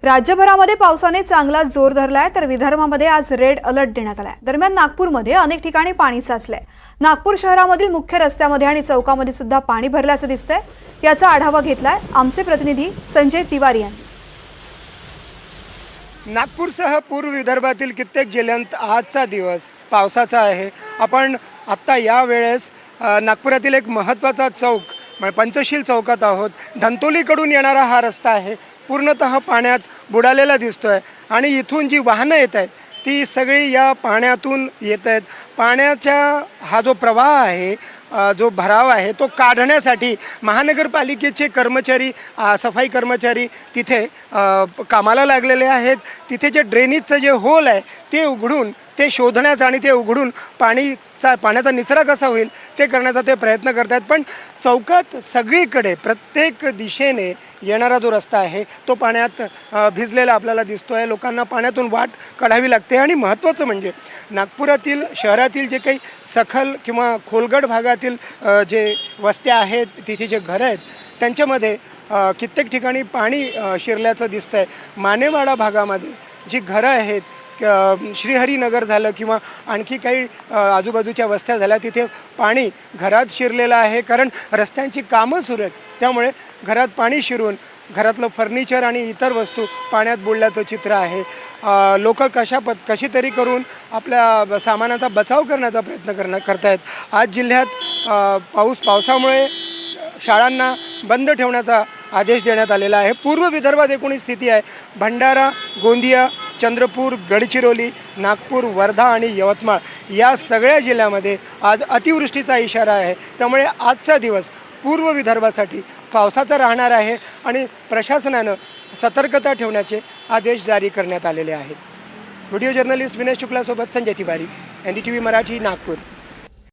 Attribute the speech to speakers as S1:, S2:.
S1: राज्यभरामध्ये पावसाने चांगला जोर धरलाय तर विदर्भामध्ये आज रेड अलर्ट देण्यात आलाय। दरम्यान नागपूरमध्ये अनेक ठिकाणी पाणी साचलंय। नागपूर शहरामधील मुख्य रस्त्यामध्ये आणि चौकामध्ये सुद्धा पाणी भरल्याचं दिसतंय। याचा आढावा घेतलाय आमचे प्रतिनिधी संजय तिवारी यांनी।
S2: नागपूरसह पूर्व विदर्भातील कित्येक जिल्ह्यांत आजचा दिवस पावसाचा आहे। आपण आत्ता या वेळेस नागपुरातील एक महत्त्वाचा चौक म्हणजे पंचशील चौकात आहोत। धंतोलीकडून येणारा हा रस्ता आहे, पूर्णतः पाण्यात बुडालेला दिसतोय आणि इथून जी वाहनं येत आहेत ती सगळी या पाण्यातून येत आहेत। पाण्याचा हा जो प्रवाह आहे, जो भराव आहे तो काढण्यासाठी महानगरपालिकेचे कर्मचारी, सफाई कर्मचारी तिथे कामाला लागलेले आहेत। तिथे जे ड्रेनेजचं जे होल आहे ते उघडून ते शोधण्याचा आणि ते उघडून पाण्याचा निचरा कसा होईल ते करण्याचा ते प्रयत्न करत आहेत। पण चौकात सगळीकडे प्रत्येक दिशेने येणारा जो रस्ता आहे तो पाण्यात भिजलेला आपल्याला दिसतो आहे। लोकांना पाण्यातून वाट काढावी लागते आणि महत्त्वाचं म्हणजे नागपुरातील शहरातील जे काही सखल किंवा खोलगट भागातील जे वस्त्या आहेत, तिथे जे घरं आहेत त्यांच्यामध्ये कित्येक ठिकाणी पाणी शिरल्याचं दिसतं आहे। मानेवाडा भागामध्ये जी घरं आहेत, श्रीहरीनगर झालं किंवा आणखी काही आजूबाजूच्या वस्त्या झाल्या, तिथे पाणी घरात शिरलेलं आहे कारण रस्त्यांची कामं सुरू आहेत। त्यामुळे घरात पाणी शिरून घरातलं फर्निचर आणि इतर वस्तू पाण्यात बुडल्याचं चित्र आहे। लोक कशी तरी करून आपल्या सामानाचा बचाव करण्याचा प्रयत्न करत आहेत। आज जिल्ह्यात पावसामुळे शाळांना बंद ठेवण्याचा आदेश देण्यात आलेला आहे। पूर्व विदर्भात एकूण स्थिती आहे। भंडारा, गोंदिया, चंद्रपूर, गडचिरोली, नागपूर, वर्धा आणि यवतमाळ या सगळ्या जिल्ह्यामध्ये आज अतिवृष्टीचा इशारा आहे। त्यामुळे आजचा दिवस पूर्व विदर्भासाठी पावसाचा राहणार आहे आणि प्रशासनानं सतर्कता ठेवण्याचे आदेश जारी करण्यात आलेले आहेत। व्हिडिओ जर्नलिस्ट विनय शुक्लासोबत संजय तिवारी, NDTV मराठी, नागपूर।